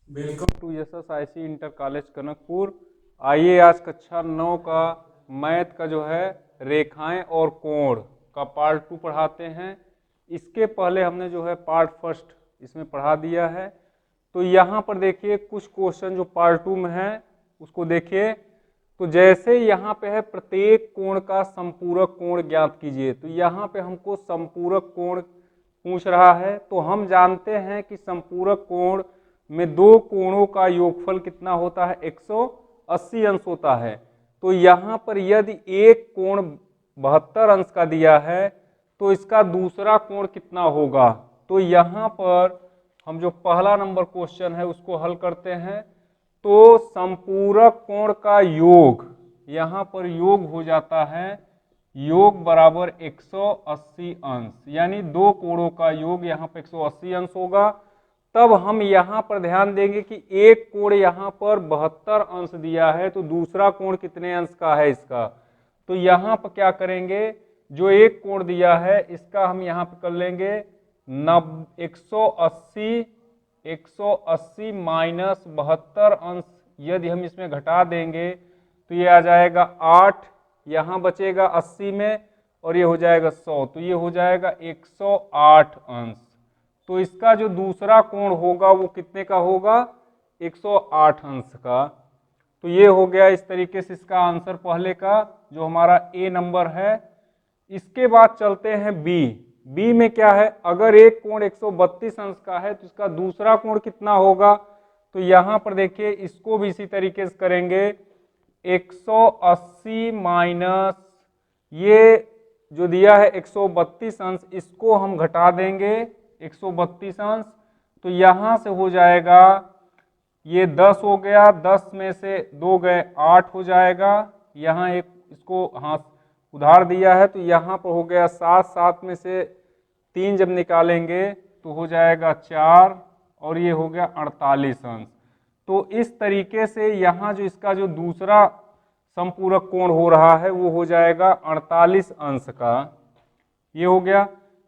Welcome to SSIC inter college Kanakpur. आइए आज कक्षा 9 का मैथ का जो है रेखाएं और कोण का पार्ट 2 पढ़ाते हैं। इसके पहले हमने जो है पार्ट फर्स्ट इसमें पढ़ा दिया है। तो यहाँ पर देखिए कुछ क्वेश्चन जो पार्ट 2 में है उसको देखिए। तो जैसे यहाँ पे है प्रत्येक कोण का संपूरक कोण ज्ञात कीजिए, तो यहाँ पे हमको संपूरक कोण पूछ रहा है। तो हम जानते हैं कि संपूरक कोण में दो कोणों का योगफल कितना होता है, 180 अंश होता है। तो यहाँ पर यदि एक कोण 72 अंश का दिया है तो इसका दूसरा कोण कितना होगा। तो यहाँ पर हम जो पहला नंबर क्वेश्चन है उसको हल करते हैं। तो संपूरक कोण का योग, यहाँ पर योग हो जाता है योग बराबर 180 अंश, यानी दो कोणों का योग यहाँ पर 180 अंश होगा। तब हम यहाँ पर ध्यान देंगे कि एक कोण यहाँ पर 72 अंश दिया है, तो दूसरा कोण कितने अंश का है इसका। तो यहाँ पर क्या करेंगे, जो एक कोण दिया है इसका हम यहाँ पर कर लेंगे 180 माइनस 72 अंश। यदि हम इसमें घटा देंगे तो ये आ जाएगा 8, यहाँ बचेगा 80 में और ये हो जाएगा 100, तो ये हो जाएगा 108 अंश। तो इसका जो दूसरा कोण होगा वो कितने का होगा, 108 अंश का। तो ये हो गया इस तरीके से इसका आंसर पहले का जो हमारा ए नंबर है। इसके बाद चलते हैं बी। बी में क्या है, अगर एक कोण 132 अंश का है तो इसका दूसरा कोण कितना होगा। तो यहाँ पर देखिए इसको भी इसी तरीके से करेंगे, 180 माइनस ये जो दिया है 132 अंश, इसको हम घटा देंगे 132 अंश। तो यहाँ से हो जाएगा ये 10 हो गया, 10 में से 2 गए 8 हो जाएगा। यहाँ एक इसको हाथ उधार दिया है तो यहाँ पर हो गया 7, 7 में से 3 जब निकालेंगे तो हो जाएगा 4 और ये हो गया 48 अंश। तो इस तरीके से यहाँ जो इसका जो दूसरा संपूरक कोण हो रहा है वो हो जाएगा 48 अंश का। ये हो गया,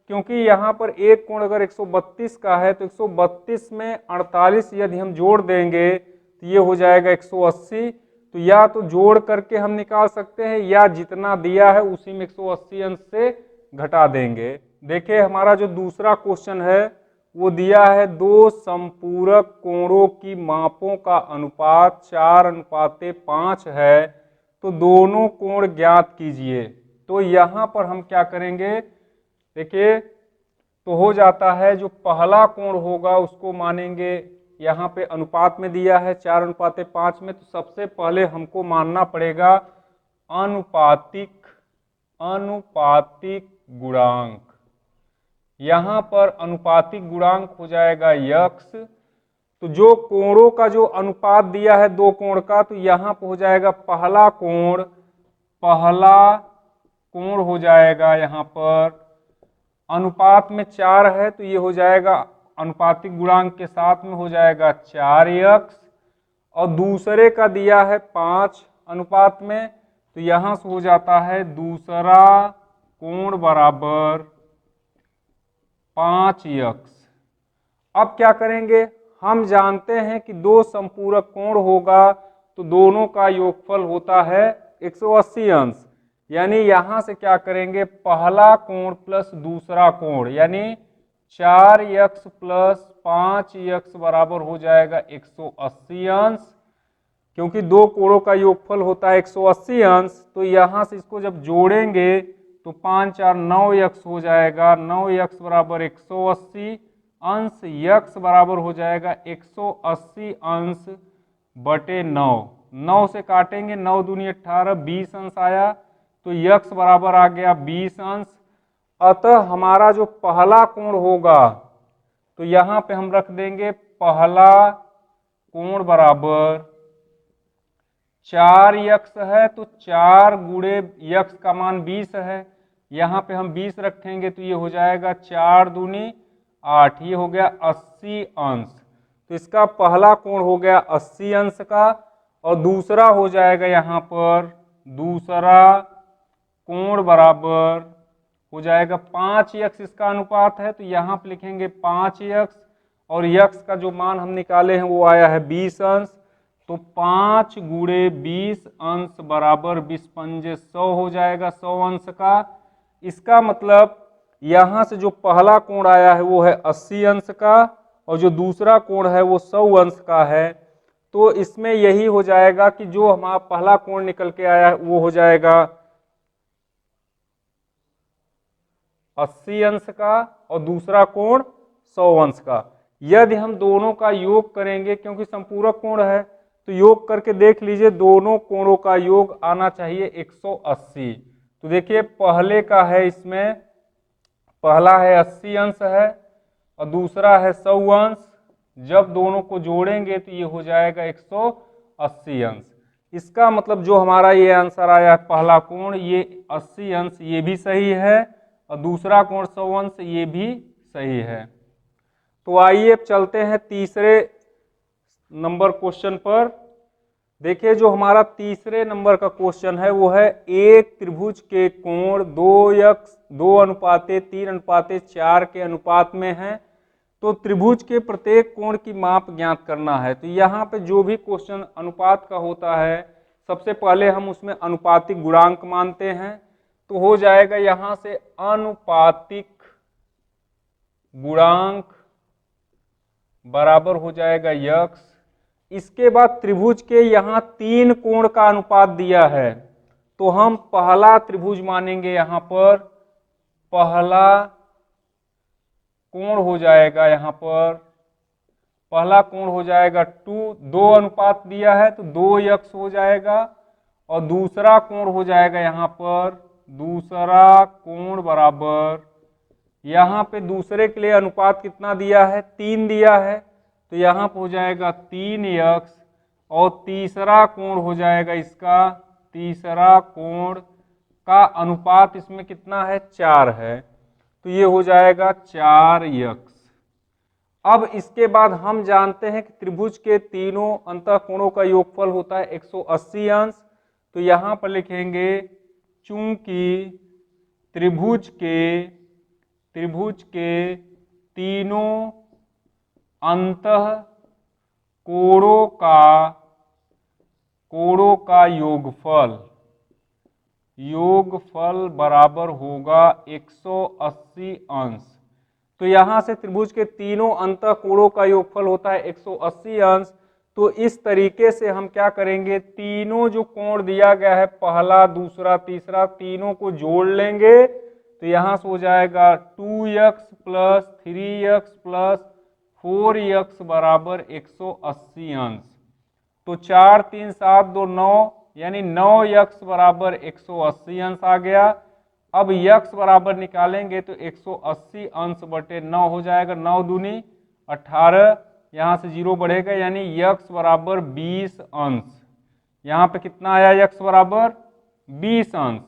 क्योंकि यहाँ पर एक कोण अगर 132 का है तो 132 में 48 यदि हम जोड़ देंगे तो ये हो जाएगा 180। तो या तो जोड़ करके हम निकाल सकते हैं या जितना दिया है उसी में 180 अंश से घटा देंगे। देखिए हमारा जो दूसरा क्वेश्चन है वो दिया है दो संपूरक कोणों की मापों का अनुपात 4:5 है, तो दोनों कोण ज्ञात कीजिए। तो यहाँ पर हम क्या करेंगे, देखिए तो हो जाता है जो पहला कोण होगा उसको मानेंगे, यहाँ पे अनुपात में दिया है 4:5 में, तो सबसे पहले हमको मानना पड़ेगा अनुपातिक गुणांक। यहाँ पर अनुपातिक गुणांक हो जाएगा यक्स। तो जो कोणों का जो अनुपात दिया है दो कोण का, तो यहाँ पर हो जाएगा पहला कोण हो जाएगा यहाँ पर अनुपात में 4 है तो ये हो जाएगा अनुपातिक गुणांक के साथ में हो जाएगा 4x, और दूसरे का दिया है 5 अनुपात में, तो यहां से हो जाता है दूसरा कोण बराबर 5x। अब क्या करेंगे, हम जानते हैं कि दो संपूरक कोण होगा तो दोनों का योगफल होता है 180 अंश, यानी यहां से क्या करेंगे, पहला कोण प्लस दूसरा कोण यानी 4x प्लस 5x बराबर हो जाएगा 180 अंश। क्योंकि दो कोणों का योगफल होता है 180 अंश, तो यहां से इसको जब जोड़ेंगे तो 5 4 9x हो जाएगा, 9x बराबर 180 अंश, x बराबर हो जाएगा 180 अंश बटे 9। 9 से काटेंगे, 9 दूनी 18, 20 अंश आया, तो x बराबर आ गया 20 अंश। अतः हमारा जो पहला कोण होगा तो यहां पे हम रख देंगे पहला कोण बराबर 4x है, तो 4 गुणे x का मान 20 है, यहाँ पे हम 20 रखेंगे तो ये हो जाएगा 4 दूनी 8, ये हो गया 80 अंश। तो इसका पहला कोण हो गया 80 अंश का, और दूसरा हो जाएगा यहाँ पर दूसरा कोण बराबर हो जाएगा 5x, इसका अनुपात है तो यहाँ पे लिखेंगे 5x, और यक्स का जो मान हम निकाले हैं वो आया है 20 अंश। तो 5 गुणे 20 अंश बराबर 20 पंजे 100 हो जाएगा, 100 अंश का। इसका मतलब यहाँ से जो पहला कोण आया है वो है 80 अंश का, और जो दूसरा कोण है वो 100 अंश का है। तो इसमें यही हो जाएगा कि जो हमारा पहला कोण निकल के आया है वो हो जाएगा 80 अंश का, और दूसरा कोण 100 अंश का। यदि हम दोनों का योग करेंगे, क्योंकि संपूरक कोण है, तो योग करके देख लीजिए, दोनों कोणों का योग आना चाहिए 180। तो देखिए पहले का है, इसमें पहला है 80 अंश है और दूसरा है 100 अंश। जब दोनों को जोड़ेंगे तो ये हो जाएगा 180 अंश। इसका मतलब जो हमारा ये आंसर आया है पहला कोण ये 80 अंश, ये भी सही है, और दूसरा कोण 100 अंश ये भी सही है। तो आइए अब चलते हैं तीसरे नंबर क्वेश्चन पर। देखिए जो हमारा तीसरे नंबर का क्वेश्चन है वो है एक त्रिभुज के कोण 2:3:4 के अनुपात में है, तो त्रिभुज के प्रत्येक कोण की माप ज्ञात करना है। तो यहाँ पे जो भी क्वेश्चन अनुपात का होता है, सबसे पहले हम उसमें अनुपातिक गुणांक मानते हैं। तो हो जाएगा यहाँ से अनुपातिक गुणांक बराबर हो जाएगा यक्स। इसके बाद त्रिभुज के यहाँ 3 कोण का अनुपात दिया है, तो हम पहला त्रिभुज मानेंगे। यहाँ पर पहला कोण हो जाएगा, यहाँ पर पहला कोण हो जाएगा 2 अनुपात दिया है तो 2x हो जाएगा, और दूसरा कोण हो जाएगा यहाँ पर दूसरा कोण बराबर, यहाँ पे दूसरे के लिए अनुपात कितना दिया है 3 दिया है, तो यहाँ पर हो जाएगा 3x, और तीसरा कोण हो जाएगा इसका, तीसरा कोण का अनुपात इसमें कितना है 4 है, तो ये हो जाएगा 4x। अब इसके बाद हम जानते हैं कि त्रिभुज के तीनों अंतःकोणों का योगफल होता है 180 अंश। तो यहाँ पर लिखेंगे चूंकि त्रिभुज के तीनों अंतःकोणों का योगफल बराबर होगा 180 अंश। तो यहाँ से त्रिभुज के तीनों अंतःकोणों का योगफल होता है 180 अंश। तो इस तरीके से हम क्या करेंगे, तीनों जो कोण दिया गया है पहला दूसरा तीसरा, तीनों को जोड़ लेंगे। तो यहाँ से हो जाएगा 2x plus 3x plus 4x बराबर 180 अंश। तो 4 3 7 2 9 यानी 9x बराबर 180 अंश आ गया। अब x बराबर निकालेंगे तो 180 अंश बटे 9 हो जाएगा, 9 दूनी 18, यहाँ से 0 बढ़ेगा यानी x बराबर 20 अंश। यहाँ पे कितना आया x बराबर 20 अंश।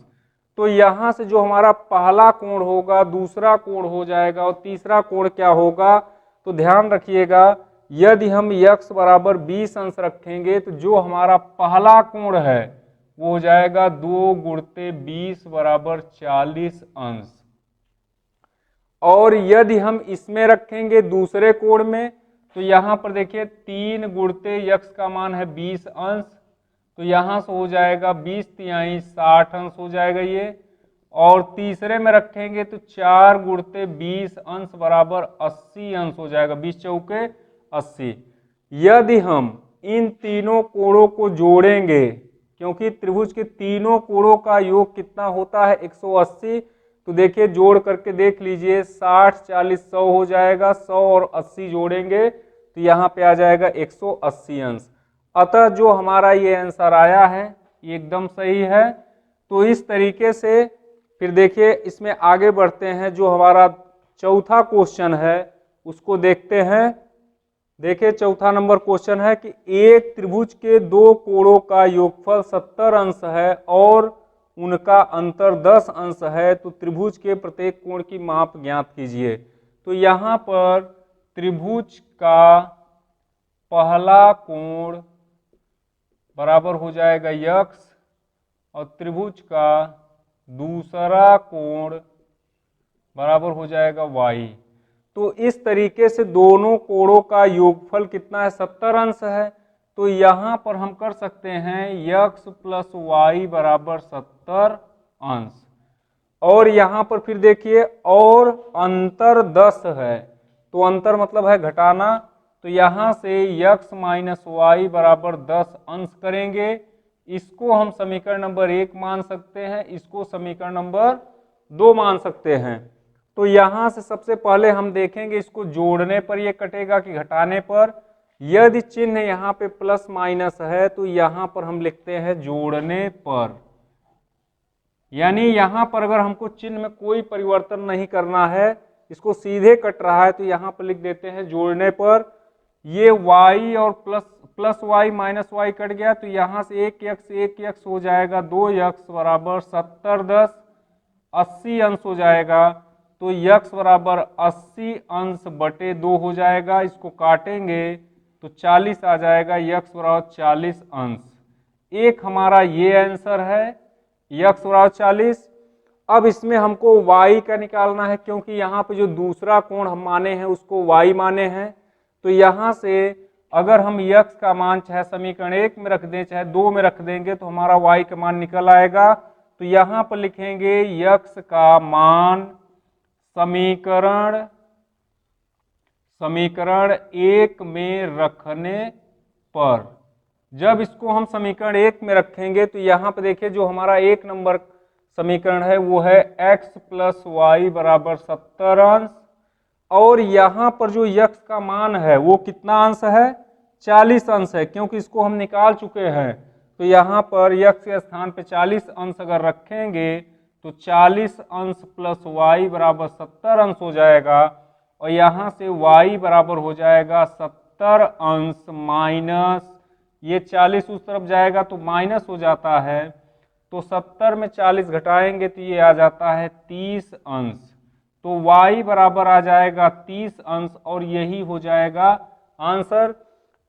तो यहाँ से जो हमारा पहला कोण होगा दूसरा कोण हो जाएगा, और तीसरा कोण क्या होगा, तो ध्यान रखिएगा यदि हम x बराबर 20 अंश रखेंगे तो जो हमारा पहला कोण है वो हो जाएगा 2 गुणते 20 बराबर 40 अंश। और यदि हम इसमें रखेंगे दूसरे कोण में, तो यहाँ पर देखिए 3 गुणते x का मान है 20 अंश, तो यहाँ से हो जाएगा 20 तिहाई 60 अंश हो जाएगा ये। और तीसरे में रखेंगे तो 4 गुणते 20 अंश बराबर 80 अंश हो जाएगा, 20 चौके 80। यदि हम इन तीनों कोणों को जोड़ेंगे, क्योंकि त्रिभुज के तीनों कोणों का योग कितना होता है 180, तो देखिए जोड़ करके देख लीजिए 60 40 100 हो जाएगा, 100 और 80 जोड़ेंगे तो यहाँ पे आ जाएगा 180 अंश। अतः जो हमारा ये आंसर आया है ये एकदम सही है। तो इस तरीके से फिर देखिए इसमें आगे बढ़ते हैं, जो हमारा चौथा क्वेश्चन है उसको देखते हैं। देखिए चौथा नंबर क्वेश्चन है कि एक त्रिभुज के 2 कोणों का योगफल 70 अंश है और उनका अंतर 10 अंश है, तो त्रिभुज के प्रत्येक कोण की माप ज्ञात कीजिए। तो यहाँ पर त्रिभुज का पहला कोण बराबर हो जाएगा x, और त्रिभुज का दूसरा कोण बराबर हो जाएगा y। तो इस तरीके से दोनों कोणों का योगफल कितना है, 70 अंश है। तो यहाँ पर हम कर सकते हैं x प्लस वाई बराबर 70 अंश। और यहाँ पर फिर देखिए और अंतर 10 है, तो अंतर मतलब है घटाना, तो यहाँ से x माइनस वाई बराबर 10 अंश करेंगे। इसको हम समीकरण नंबर 1 मान सकते हैं, इसको समीकरण नंबर 2 मान सकते हैं। तो यहाँ से सबसे पहले हम देखेंगे इसको जोड़ने पर ये कटेगा कि घटाने पर। यदि चिन्ह यहाँ पे प्लस माइनस है तो यहाँ पर हम लिखते हैं जोड़ने पर, यानी यहाँ पर अगर हमको चिन्ह में कोई परिवर्तन नहीं करना है, इसको सीधे कट रहा है, तो यहाँ पर लिख देते हैं जोड़ने पर। ये y और plus Y minus Y cut गया, तो यहाँ से एक एक्स हो जाएगा 2x बराबर 70 10 80 अंश हो जाएगा। तो x बराबर 80 अंश बटे 2 हो जाएगा। इसको काटेंगे तो 40 आ जाएगा, x बराबर 40 अंश। एक हमारा ये आंसर है, x बराबर 40। अब इसमें हमको y का निकालना है, क्योंकि यहाँ पे जो दूसरा कोण हम माने हैं उसको y माने हैं। तो यहाँ से अगर हम x का मान चाहे समीकरण 1 में रख दें चाहे 2 में रख देंगे तो हमारा y का मान निकल आएगा। तो यहाँ पर लिखेंगे x का मान समीकरण 1 में रखने पर। जब इसको हम समीकरण 1 में रखेंगे तो यहाँ पे देखिए जो हमारा 1 नंबर समीकरण है वो है x प्लस वाई बराबर 70 अंश, और यहाँ पर जो x का मान है वो कितना अंश है, 40 अंश है, क्योंकि इसको हम निकाल चुके हैं। तो यहाँ पर x के स्थान पे 40 अंश अगर रखेंगे तो 40 अंश प्लस y बराबर 70 अंश हो जाएगा, और यहाँ से y बराबर हो जाएगा 70 अंश माइनस ये 40 उस तरफ जाएगा तो माइनस हो जाता है, तो 70 में 40 घटाएंगे तो ये आ जाता है 30 अंश। तो y बराबर आ जाएगा 30 अंश, और यही हो जाएगा आंसर।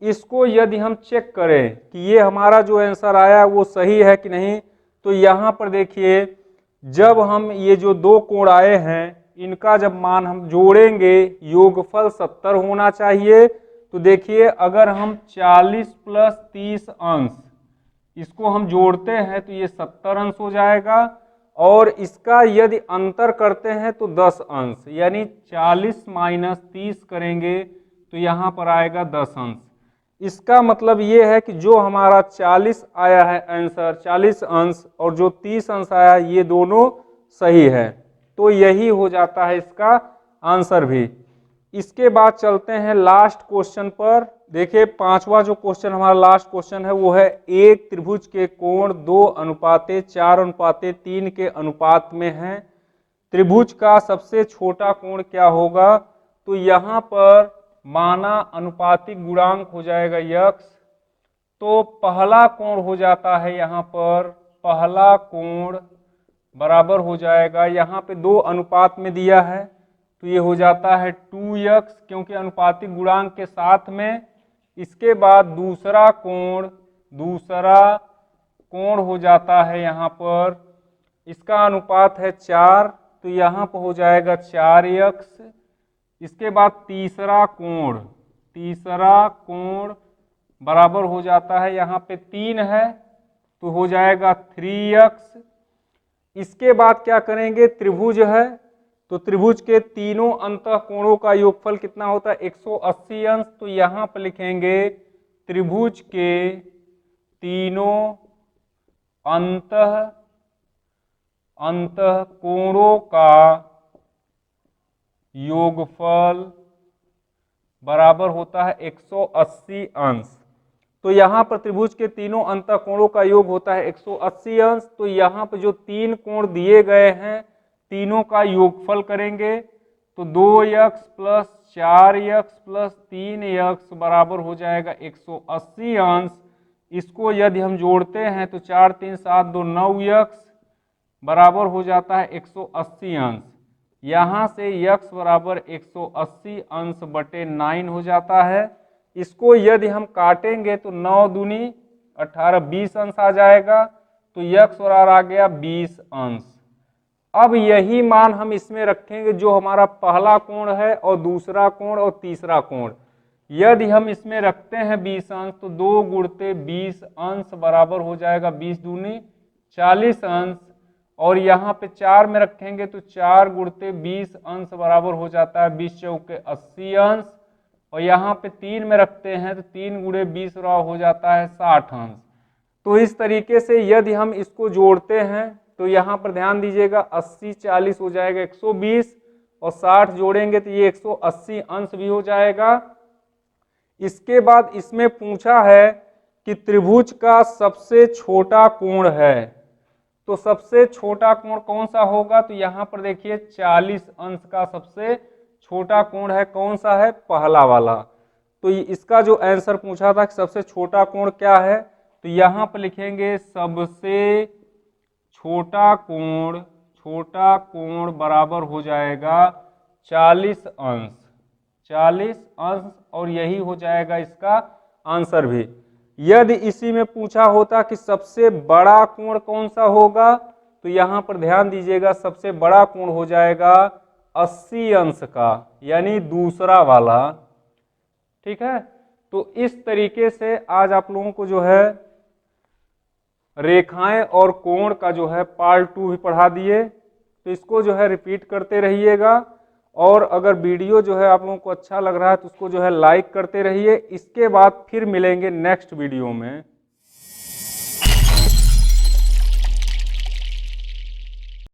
इसको यदि हम चेक करें कि ये हमारा जो आंसर आया वो सही है कि नहीं, तो यहाँ पर देखिए जब हम ये जो दो कोण आए हैं इनका जब मान हम जोड़ेंगे योगफल 70 होना चाहिए। तो देखिए अगर हम 40 प्लस 30 अंश इसको हम जोड़ते हैं तो ये 70 अंश हो जाएगा, और इसका यदि अंतर करते हैं तो 10 अंश, यानी 40 माइनस 30 करेंगे तो यहाँ पर आएगा 10 अंश। इसका मतलब ये है कि जो हमारा 40 आया है आंसर 40 अंश और जो 30 अंश आया ये दोनों सही है, तो यही हो जाता है इसका आंसर भी। इसके बाद चलते हैं लास्ट क्वेश्चन पर। देखिए पांचवा जो क्वेश्चन हमारा लास्ट क्वेश्चन है वो है एक त्रिभुज के कोण 2:4:3 के अनुपात में है, त्रिभुज का सबसे छोटा कोण क्या होगा। तो यहाँ पर माना अनुपातिक गुणांक हो जाएगा x, तो पहला कोण हो जाता है यहाँ पर पहला कोण बराबर हो जाएगा, यहाँ पे 2 अनुपात में दिया है तो ये हो जाता है 2x, क्योंकि अनुपातिक गुणांक के साथ में। इसके बाद दूसरा कोण हो जाता है यहाँ पर, इसका अनुपात है 4, तो यहाँ पर हो जाएगा 4x। इसके बाद तीसरा कोण बराबर हो जाता है, यहाँ पे 3 है तो हो जाएगा 3x। इसके बाद क्या करेंगे, त्रिभुज है तो त्रिभुज के तीनों अंतः कोणों का योगफल कितना होता है 180 अंश। तो यहाँ पर लिखेंगे त्रिभुज के तीनों अंतः कोणों का योगफल बराबर होता है 180 अंश। तो यहाँ पर त्रिभुज के तीनों अंतः कोणों का योग होता है 180 अंश। तो यहाँ पर जो 3 कोण दिए गए हैं तीनों का योगफल करेंगे तो 2x plus 4x plus 3x बराबर हो जाएगा 180 अंश। इसको यदि हम जोड़ते हैं तो 4 3 7 2 9x बराबर हो जाता है 180 अंश। यहाँ से x बराबर 180 अंश बटे 9 हो जाता है। इसको यदि हम काटेंगे तो 9 दूनी 18 20 अंश आ जाएगा, तो x बराबर आ गया 20 अंश। अब यही मान हम इसमें रखेंगे जो हमारा पहला कोण है और दूसरा कोण और तीसरा कोण। यदि हम इसमें रखते हैं 20 अंश तो 2 गुणते 20 अंश बराबर हो जाएगा 20 दूनी 40 अंश, और यहाँ पे 4 में रखेंगे तो 4 गुणते 20 अंश बराबर हो जाता है 20 चौके 80 अंश, और यहाँ पे 3 में रखते हैं तो 3 गुणे 20 हो जाता है 60 अंश। तो इस तरीके से यदि हम इसको जोड़ते हैं तो यहाँ पर ध्यान दीजिएगा 80 40 हो जाएगा 120, और 60 जोड़ेंगे तो ये 180 अंश भी हो जाएगा। इसके बाद इसमें पूछा है कि त्रिभुज का सबसे छोटा कोण है, तो सबसे छोटा कोण कौन सा होगा, तो यहाँ पर देखिए 40 अंश का सबसे छोटा कोण है, कौन सा है, पहला वाला। तो इसका जो आंसर पूछा था कि सबसे छोटा कोण क्या है, तो यहाँ पर लिखेंगे सबसे छोटा कोण बराबर हो जाएगा 40 अंश, 40 अंश, और यही हो जाएगा इसका आंसर भी। यदि इसी में पूछा होता कि सबसे बड़ा कोण कौन सा होगा, तो यहाँ पर ध्यान दीजिएगा सबसे बड़ा कोण हो जाएगा 80 अंश का, यानी दूसरा वाला। ठीक है, तो इस तरीके से आज आप लोगों को जो है रेखाएं और कोण का जो है पार्ट 2 भी पढ़ा दिए। तो इसको जो है रिपीट करते रहिएगा, और अगर वीडियो जो है आप लोगों को अच्छा लग रहा है तो उसको जो है लाइक करते रहिए। इसके बाद फिर मिलेंगे नेक्स्ट वीडियो में।